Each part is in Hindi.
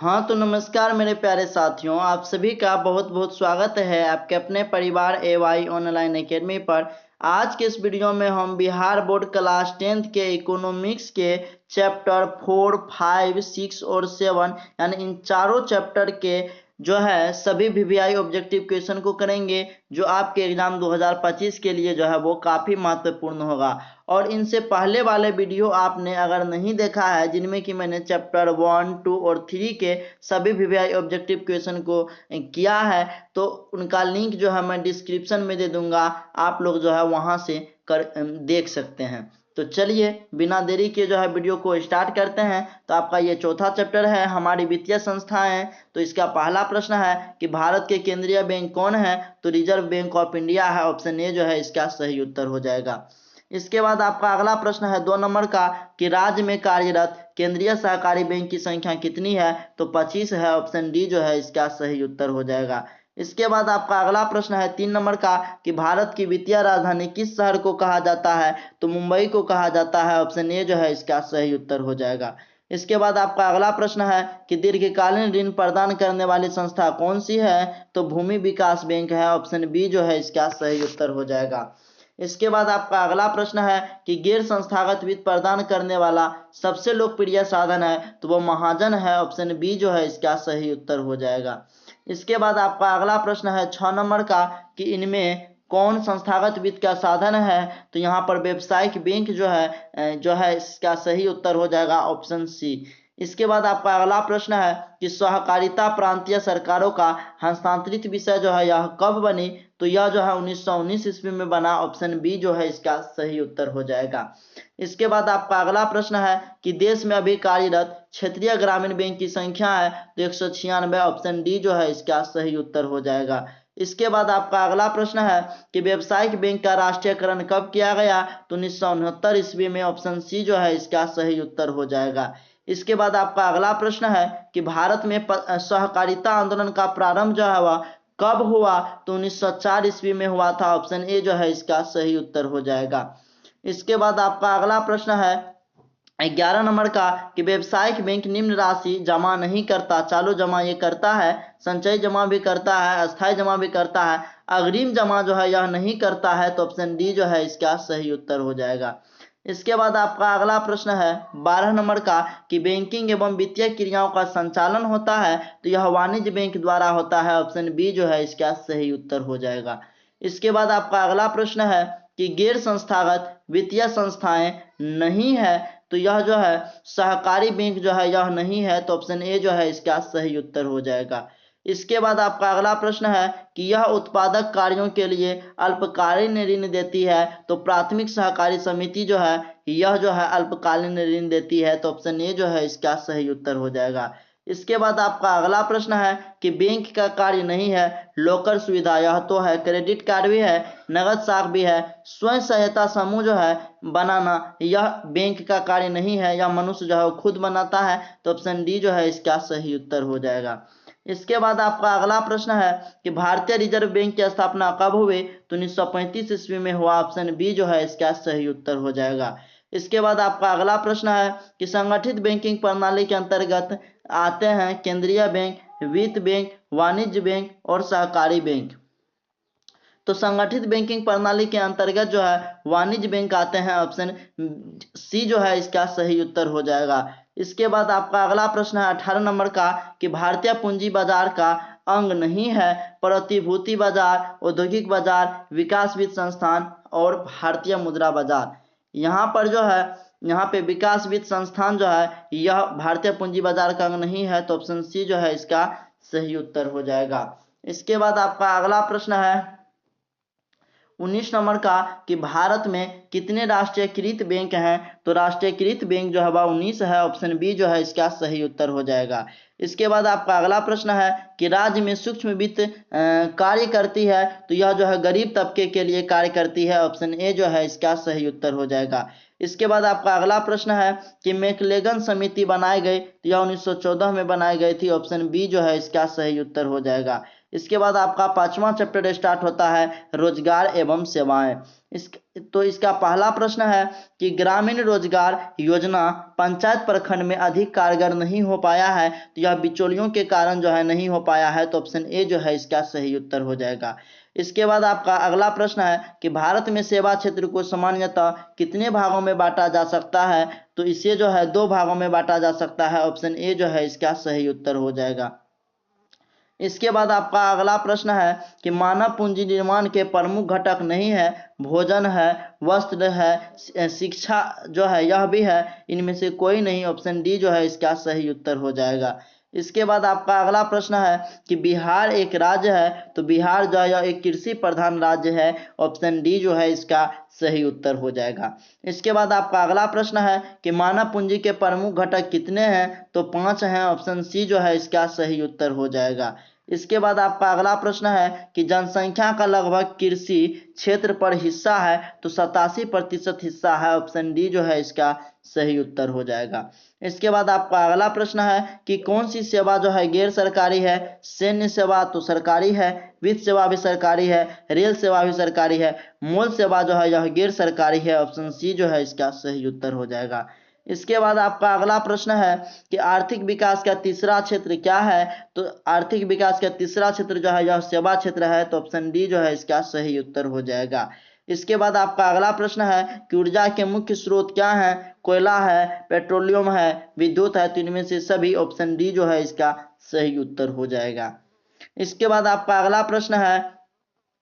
हाँ तो नमस्कार मेरे प्यारे साथियों, आप सभी का बहुत बहुत स्वागत है आपके अपने परिवार एवाई ऑनलाइन एकेडमी पर। आज के इस वीडियो में हम बिहार बोर्ड क्लास 10th के इकोनॉमिक्स के चैप्टर 4, 5, 6 और 7 यानी इन चारों चैप्टर के जो है सभी वीवीआई ऑब्जेक्टिव क्वेश्चन को करेंगे, जो आपके एग्जाम 2025 के लिए जो है वो काफ़ी महत्वपूर्ण होगा। और इनसे पहले वाले वीडियो आपने अगर नहीं देखा है, जिनमें कि मैंने चैप्टर 1, 2 और 3 के सभी वीवीआई ऑब्जेक्टिव क्वेश्चन को किया है, तो उनका लिंक जो है मैं डिस्क्रिप्शन में दे दूंगा, आप लोग जो है वहां से देख सकते हैं। तो चलिए बिना देरी के जो है वीडियो को स्टार्ट करते हैं। तो आपका ये चौथा चैप्टर है हमारी वित्तीय संस्थाएं। तो इसका पहला प्रश्न है कि भारत के केंद्रीय बैंक कौन है? तो रिजर्व बैंक ऑफ इंडिया है। ऑप्शन ए जो है इसका सही उत्तर हो जाएगा। इसके बाद आपका अगला प्रश्न है 2 नंबर का कि राज्य में कार्यरत केंद्रीय सहकारी बैंक की संख्या कितनी है? तो 25 है। ऑप्शन डी जो है इसका सही उत्तर हो जाएगा। इसके बाद आपका अगला प्रश्न है 3 नंबर का कि भारत की वित्तीय राजधानी किस शहर को कहा जाता है? तो मुंबई को कहा जाता है। ऑप्शन ए जो है इसका सही उत्तर हो जाएगा। इसके बाद आपका अगला प्रश्न है कि दीर्घकालीन ऋण प्रदान करने वाली संस्था कौन सी है? तो भूमि विकास बैंक है। ऑप्शन बी जो है इसका सही उत्तर हो जाएगा। इसके बाद आपका अगला प्रश्न है कि गैर संस्थागत वित्त प्रदान करने वाला सबसे लोकप्रिय साधन है? तो वो महाजन है। ऑप्शन बी जो है इसका सही उत्तर हो जाएगा। इसके बाद आपका अगला प्रश्न है 6 नंबर का कि इनमें कौन संस्थागत वित्त का साधन है? तो यहाँ पर व्यावसायिक बैंक जो है इसका सही उत्तर हो जाएगा। Option C. इसके बाद आपका अगला प्रश्न है कि सहकारिता प्रांतीय सरकारों का हस्तांतरित विषय जो है यह कब बनी? तो यह जो है 1919 ईस्वी में बना। ऑप्शन बी जो है इसका सही उत्तर हो जाएगा। इसके बाद आपका अगला प्रश्न है कि देश में अभी कार्यरत क्षेत्रीय ग्रामीण बैंक की संख्या है? तो 196। ऑप्शन डी जो है इसका सही उत्तर हो जाएगा। इसके बाद आपका अगला प्रश्न है कि व्यावसायिक बैंक का राष्ट्रीयकरण कब किया गया? तो 1969 ईस्वी में। ऑप्शन सी जो है इसका सही उत्तर हो जाएगा। इसके बाद आपका अगला प्रश्न है कि भारत में सहकारिता आंदोलन का प्रारंभ जो है वह कब हुआ? तो 1904 ईस्वी में हुआ था। ऑप्शन ए जो है इसका सही उत्तर हो जाएगा। इसके बाद आपका अगला प्रश्न है 11 नंबर का कि व्यावसायिक बैंक निम्न राशि जमा नहीं करता। चालू जमा ये करता है, संचयी जमा भी करता है, अस्थायी जमा भी करता है, अग्रिम जमा जो है यह नहीं करता है। तो ऑप्शन डी जो है इसका सही उत्तर हो जाएगा। इसके बाद आपका अगला प्रश्न है 12 नंबर का कि बैंकिंग एवं वित्तीय क्रियाओं का संचालन होता है? तो यह वाणिज्य बैंक द्वारा होता है। ऑप्शन बी जो है इसका सही उत्तर हो जाएगा। इसके बाद आपका अगला प्रश्न है कि गैर संस्थागत वित्तीय संस्थाएं नहीं है? तो यह जो है सहकारी बैंक जो है यह नहीं है। तो ऑप्शन ए जो है इसका सही उत्तर हो जाएगा। इसके बाद आपका अगला प्रश्न है कि यह उत्पादक कार्यों के लिए अल्पकालीन ऋण देती है? तो प्राथमिक सहकारी समिति जो है यह जो है अल्पकालीन ऋण देती है। तो ऑप्शन ए जो है इसका सही उत्तर हो जाएगा। इसके बाद आपका अगला प्रश्न है कि बैंक का कार्य नहीं है लोकर सुविधा, यह तो है। क्रेडिट कार्ड भी है, नगद साख भी है, स्वयं सहायता समूह जो है बनाना यह बैंक का कार्य नहीं है, यह मनुष्य जो है वो खुद बनाता है। तो ऑप्शन डी जो है इसका सही उत्तर हो जाएगा। इसके बाद आपका अगला प्रश्न है कि भारतीय रिजर्व बैंक की स्थापना कब हुई? तो 1935 ईस्वी में हुआ। ऑप्शन बी जो है इसका सही उत्तर हो जाएगा। इसके बाद आपका अगला प्रश्न है कि संगठित बैंकिंग प्रणाली के अंतर्गत आते हैं केंद्रीय बैंक, वित्त बैंक, वाणिज्य बैंक और सहकारी बैंक। तो संगठित बैंकिंग प्रणाली के अंतर्गत जो है वाणिज्य बैंक आते हैं। ऑप्शन सी जो है इसका सही उत्तर हो जाएगा। इसके बाद आपका अगला प्रश्न है 18 नंबर का कि भारतीय पूंजी बाजार का अंग नहीं है प्रतिभूति बाजार, औद्योगिक बाजार, विकास वित्त संस्थान और भारतीय मुद्रा बाजार। यहाँ पर जो है यहाँ पे विकास वित्त संस्थान जो है यह भारतीय पूंजी बाजार का अंग नहीं है। तो ऑप्शन सी जो है इसका सही उत्तर हो जाएगा। इसके बाद आपका अगला प्रश्न है 19 नंबर का कि भारत में कितने राष्ट्रीयकृत बैंक हैं? तो राष्ट्रीयकृत बैंक जो है वह 19 है। ऑप्शन बी जो है इसका सही उत्तर हो जाएगा। इसके बाद आपका अगला प्रश्न है कि राज्य में सूक्ष्म वित्त कार्य करती है? तो यह जो है गरीब तबके के लिए कार्य करती है। ऑप्शन ए जो है इसका सही उत्तर हो जाएगा। इसके बाद आपका अगला प्रश्न है कि मैकलेगन समिति बनाई गई? तो यह 1914 में बनाई गई थी। ऑप्शन बी जो है इसका सही उत्तर हो जाएगा। इसके बाद आपका 5वां चैप्टर स्टार्ट होता है रोजगार एवं सेवाएं। इसका पहला प्रश्न है कि ग्रामीण रोजगार योजना पंचायत प्रखंड में अधिक कारगर नहीं हो पाया है, तो यह बिचौलियों के कारण जो है नहीं हो पाया है, तो ऑप्शन ए जो है इसका सही उत्तर हो जाएगा। इसके बाद आपका अगला प्रश्न है कि भारत में सेवा क्षेत्र को सामान्यतः कितने भागों में बांटा जा सकता है, तो इसे जो है 2 भागों में बांटा जा सकता है, ऑप्शन ए जो है इसका सही उत्तर हो जाएगा। इसके बाद आपका अगला प्रश्न है कि मानव पूंजी निर्माण के प्रमुख घटक नहीं है, भोजन है, वस्त्र है, शिक्षा जो है यह भी है, इनमें से कोई नहीं, ऑप्शन डी जो है इसका सही उत्तर हो जाएगा। इसके बाद आपका अगला प्रश्न है कि बिहार एक राज्य है, तो बिहार जो है यह एक कृषि प्रधान राज्य है, ऑप्शन डी जो है इसका सही उत्तर हो जाएगा। इसके बाद आपका अगला प्रश्न है कि मानव पूंजी के प्रमुख घटक कितने हैं, तो 5 हैं, ऑप्शन सी जो है इसका सही उत्तर हो जाएगा। इसके बाद आपका अगला प्रश्न है कि जनसंख्या का लगभग कृषि क्षेत्र पर हिस्सा है, तो 87% हिस्सा है, ऑप्शन डी जो है इसका सही उत्तर हो जाएगा। इसके बाद आपका अगला प्रश्न है कि कौन सी सेवा जो है गैर सरकारी है, सैन्य सेवा तो सरकारी है, वित्त सेवा भी सरकारी है, रेल सेवा भी सरकारी है, मूल सेवा जो है यह गैर सरकारी है, ऑप्शन सी जो है इसका सही उत्तर हो जाएगा। इसके बाद आपका अगला प्रश्न है कि आर्थिक विकास का तीसरा क्षेत्र क्या है, तो आर्थिक विकास का तीसरा क्षेत्र जो है यह सेवा क्षेत्र है, तो ऑप्शन डी जो है इसका सही उत्तर हो जाएगा। इसके बाद आपका अगला प्रश्न है कि ऊर्जा के मुख्य स्रोत क्या हैं, कोयला है, पेट्रोलियम है, विद्युत है, तो इनमें से सभी, ऑप्शन डी जो है इसका सही उत्तर हो जाएगा। इसके बाद आपका अगला प्रश्न है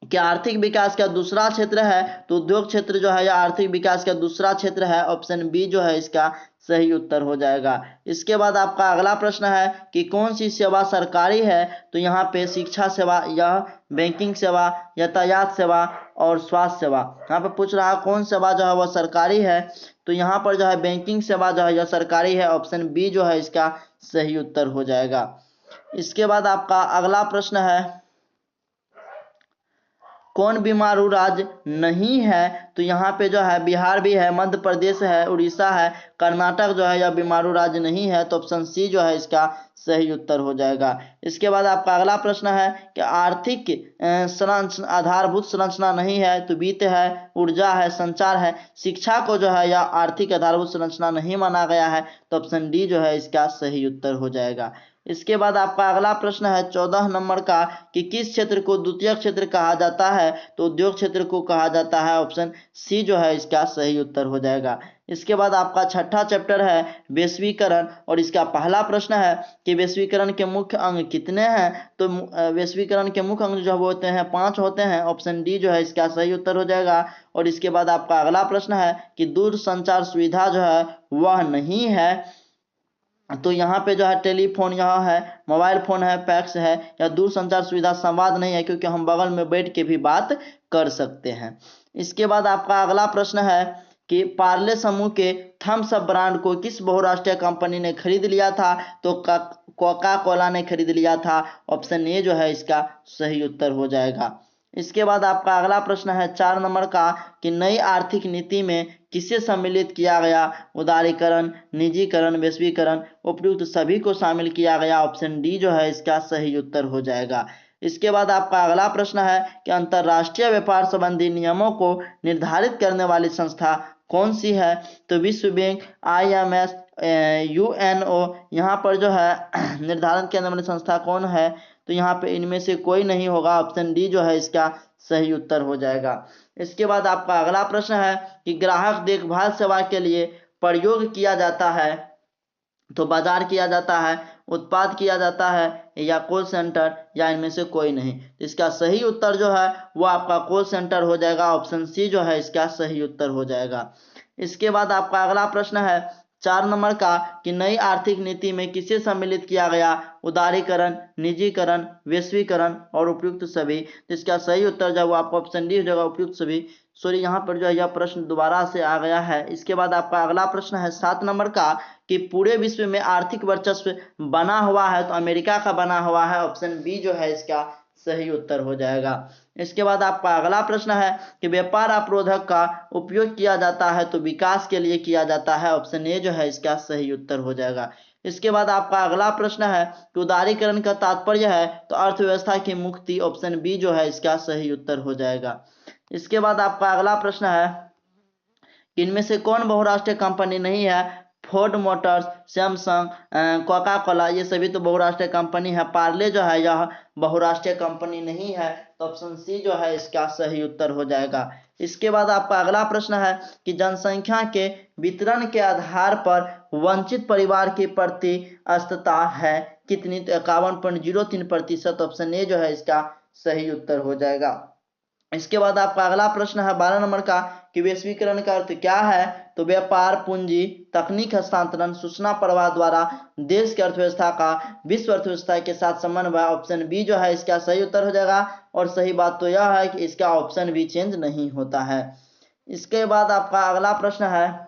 कि आर्थिक विकास का दूसरा क्षेत्र है, तो उद्योग क्षेत्र जो है यह आर्थिक विकास का दूसरा क्षेत्र है, ऑप्शन बी जो है इसका सही उत्तर हो जाएगा। इसके बाद आपका अगला प्रश्न है कि कौन सी सेवा सरकारी है, तो यहाँ पे शिक्षा सेवा, यह बैंकिंग सेवा, यातायात सेवा और स्वास्थ्य सेवा। यहाँ पे पूछ रहा है कौन सेवा जो है वह सरकारी है, तो यहाँ पर जो है बैंकिंग सेवा जो है यह सरकारी है, ऑप्शन बी जो है इसका सही उत्तर हो जाएगा। इसके बाद आपका अगला प्रश्न है कौन बीमारू राज्य नहीं है, तो यहाँ पे जो है बिहार भी है, मध्य प्रदेश है, उड़ीसा है, कर्नाटक जो है यह बीमारू राज्य नहीं है, तो ऑप्शन सी जो है इसका सही उत्तर हो जाएगा। इसके बाद आपका अगला प्रश्न है कि आर्थिक संरचना आधारभूत संरचना नहीं है, तो वित्त है, ऊर्जा है, संचार है, शिक्षा को जो है यह आर्थिक आधारभूत संरचना नहीं माना गया है, तो ऑप्शन डी जो है इसका सही उत्तर हो जाएगा। इसके बाद आपका अगला प्रश्न है 14 नंबर का कि किस क्षेत्र को द्वितीय क्षेत्र कहा जाता है, तो उद्योग क्षेत्र को कहा जाता है, ऑप्शन सी जो है इसका सही उत्तर हो जाएगा। इसके बाद आपका छठा चैप्टर है वैश्वीकरण, और इसका पहला प्रश्न है कि वैश्वीकरण के मुख्य अंग कितने हैं, तो वैश्वीकरण के मुख्य अंग जो होते हैं 5 होते हैं, ऑप्शन डी जो है इसका सही उत्तर हो जाएगा। और इसके बाद आपका अगला प्रश्न है कि दूरसंचार सुविधा जो है वह नहीं है, तो यहाँ पे जो है टेलीफोन यहाँ है, मोबाइल फोन है, फैक्स है, या दूर संचार सुविधा संवाद नहीं है, क्योंकि हम बगल में बैठ के भी बात कर सकते हैं। इसके बाद आपका अगला प्रश्न है कि पार्ले समूह के थम्स अप ब्रांड को किस बहुराष्ट्रीय कंपनी ने खरीद लिया था, तो कोका कोला ने खरीद लिया था, ऑप्शन ए जो है इसका सही उत्तर हो जाएगा। इसके बाद आपका अगला प्रश्न है 4 नंबर का कि नई आर्थिक नीति में किसे सम्मिलित किया गया, उदारीकरण, निजीकरण, वैश्वीकरण, उपयुक्त सभी को शामिल किया गया, ऑप्शन डी जो है इसका सही उत्तर हो जाएगा। इसके बाद आपका अगला प्रश्न है कि अंतर्राष्ट्रीय व्यापार संबंधी नियमों को निर्धारित करने वाली संस्था कौन सी है, तो विश्व बैंक, IMF, UNO, यहाँ पर जो है निर्धारण करने वाली संस्था कौन है, तो यहाँ पे इनमें से कोई नहीं होगा, ऑप्शन डी जो है इसका सही उत्तर हो जाएगा। इसके बाद आपका अगला प्रश्न है कि ग्राहक देखभाल सेवा के लिए प्रयोग किया जाता है, तो बाजार किया जाता है, उत्पाद किया जाता है, या कॉल सेंटर, या इनमें से कोई नहीं, तो इसका सही उत्तर जो है वो आपका कॉल सेंटर हो जाएगा, ऑप्शन सी जो है इसका सही उत्तर हो जाएगा। इसके बाद आपका अगला प्रश्न है 4 नंबर का कि नई आर्थिक नीति में किसे सम्मिलित किया गया, उदारीकरण, निजीकरण, वैश्वीकरण और उपयुक्त सभी, तो इसका सही उत्तर जो है वो आपको ऑप्शन डी हो जाएगा, उपयुक्त सभी। सॉरी, यहाँ पर जो है यह प्रश्न दोबारा से आ गया है। इसके बाद आपका अगला प्रश्न है 7 नंबर का कि पूरे विश्व में आर्थिक वर्चस्व बना हुआ है, तो अमेरिका का बना हुआ है, ऑप्शन बी जो है इसका सही उत्तर हो जाएगा। इसके बाद आपका अगला प्रश्न है कि व्यापार अवरोधक का उपयोग किया जाता है, तो विकास के लिए किया जाता है, ऑप्शन ए जो है इसका सही उत्तर हो जाएगा। इसके बाद आपका अगला प्रश्न है कि उदारीकरण का तात्पर्य है तो अर्थव्यवस्था की मुक्ति, ऑप्शन बी जो है इसका सही उत्तर हो जाएगा। इसके बाद आपका अगला प्रश्न है इनमें से कौन बहुराष्ट्रीय कंपनी नहीं है? Ford Motors, Samsung, Coca Cola, ये सभी तो बहुराष्ट्रीय कंपनी है। पार्ले जो है यह बहुराष्ट्रीय कंपनी नहीं है, तो ऑप्शन सी जो है इसका सही उत्तर हो जाएगा। इसके बाद आपका अगला प्रश्न है कि जनसंख्या के वितरण के आधार पर वंचित परिवार की प्रतिशतता है कितनी? तो 51.03%, ऑप्शन ए जो है इसका सही उत्तर हो जाएगा। इसके बाद आपका अगला प्रश्न है 12 नंबर का कि वैश्वीकरण का अर्थ क्या है? तो व्यापार, पूंजी, तकनीक हस्तांतरण, सूचना प्रवाह द्वारा देश की अर्थव्यवस्था का विश्व अर्थव्यवस्था के साथ समन्वय, ऑप्शन बी जो है इसका सही उत्तर हो जाएगा। और सही बात तो यह है कि इसका ऑप्शन भी चेंज नहीं होता है। इसके बाद आपका अगला प्रश्न है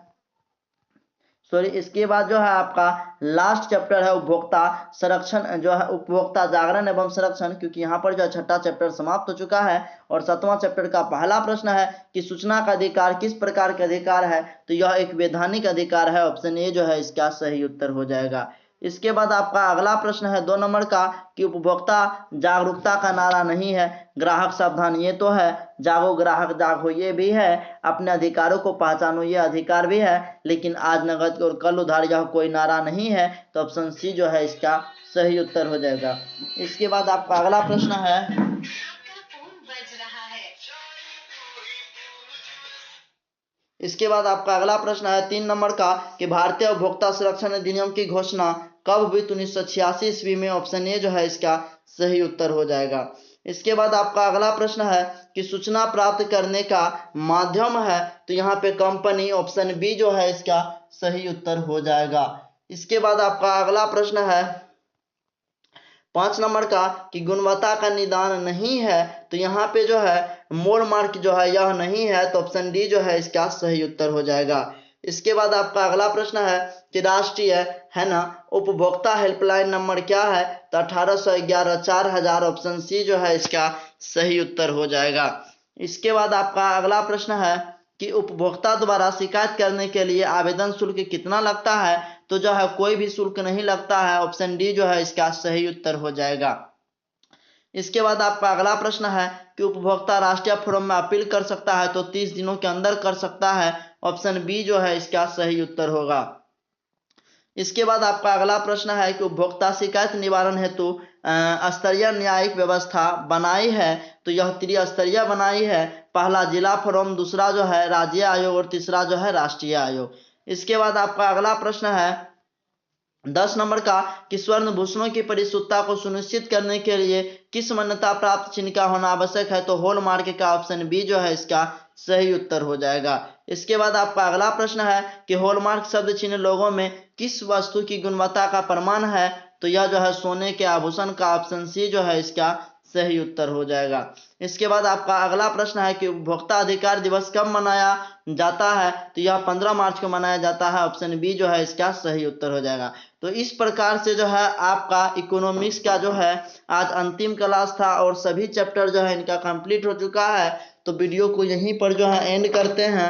इसके बाद जो है आपका लास्ट चैप्टर है उपभोक्ता संरक्षण, जो है उपभोक्ता जागरण एवं संरक्षण, क्योंकि यहाँ पर जो छठा चैप्टर समाप्त हो चुका है। और 7वां चैप्टर का पहला प्रश्न है कि सूचना का अधिकार किस प्रकार का अधिकार है? तो यह एक वैधानिक अधिकार है, ऑप्शन ए जो है इसका सही उत्तर हो जाएगा। इसके बाद आपका अगला प्रश्न है 2 नंबर का कि उपभोक्ता जागरूकता का नारा नहीं है, ग्राहक सावधान ये तो है, जागो ग्राहक जागो ये भी है, अपने अधिकारों को पहचानो ये अधिकार भी है, लेकिन आज नगद और कल उधार यह कोई नारा नहीं है, तो ऑप्शन सी जो है इसका सही उत्तर हो जाएगा। इसके बाद आपका अगला प्रश्न है इसके बाद आपका अगला प्रश्न है 3 नंबर का कि भारतीय उपभोक्ता संरक्षण अधिनियम की घोषणा कब हुई? 1986 ईस्वी में, ऑप्शन ए जो है इसका सही उत्तर हो जाएगा। इसके बाद आपका अगला प्रश्न है कि सूचना प्राप्त करने का माध्यम है, तो यहाँ पे कंपनी, ऑप्शन बी जो है इसका सही उत्तर हो जाएगा। इसके बाद आपका अगला प्रश्न है 5 नंबर का कि गुणवत्ता का निदान नहीं है, तो यहाँ पे जो है मोल मार्क जो है यह नहीं है, तो ऑप्शन डी जो है इसका सही उत्तर हो जाएगा। इसके बाद आपका अगला प्रश्न है कि राष्ट्रीय है ना उपभोक्ता हेल्पलाइन नंबर क्या है? तो 1811 4000, ऑप्शन सी जो है इसका सही उत्तर हो जाएगा। इसके बाद आपका अगला प्रश्न है कि उपभोक्ता द्वारा शिकायत करने के लिए आवेदन शुल्क कितना लगता है? तो जो है कोई भी शुल्क नहीं लगता है, ऑप्शन डी जो है इसका सही उत्तर हो जाएगा। इसके बाद आपका अगला प्रश्न है कि उपभोक्ता राष्ट्रीय फोरम में अपील कर सकता है, तो 30 दिनों के अंदर कर सकता है, ऑप्शन बी जो है इसका सही उत्तर होगा। इसके बाद आपका अगला प्रश्न है कि उपभोक्ता शिकायत निवारण हेतु स्तरीय न्यायिक व्यवस्था बनाई है, तो यह त्रिस्तरीय बनाई है। पहला जिला फोरम, दूसरा जो है राज्य आयोग और तीसरा जो है राष्ट्रीय आयोग। इसके बाद आपका अगला प्रश्न है 10 नंबर का कि स्वर्ण भूषणों की परिशुद्धता को सुनिश्चित करने के लिए किस मान्यता प्राप्त चिन्ह का होना आवश्यक है? तो हॉलमार्क का, ऑप्शन बी जो है इसका सही उत्तर हो जाएगा। इसके बाद आपका अगला प्रश्न है कि हॉलमार्क शब्द चिन्ह लोगों में किस वस्तु की गुणवत्ता का प्रमाण है? तो यह जो है सोने के आभूषण का, ऑप्शन सी जो है इसका सही उत्तर हो जाएगा। इसके बाद आपका अगला प्रश्न है कि उपभोक्ता अधिकार दिवस कब मनाया जाता है? तो यह 15 मार्च को मनाया जाता है, ऑप्शन बी जो है इसका सही उत्तर हो जाएगा। तो इस प्रकार से जो है आपका इकोनॉमिक्स का जो है आज अंतिम क्लास था और सभी चैप्टर जो है इनका कंप्लीट हो चुका है। तो वीडियो को यहीं पर जो है एंड करते हैं।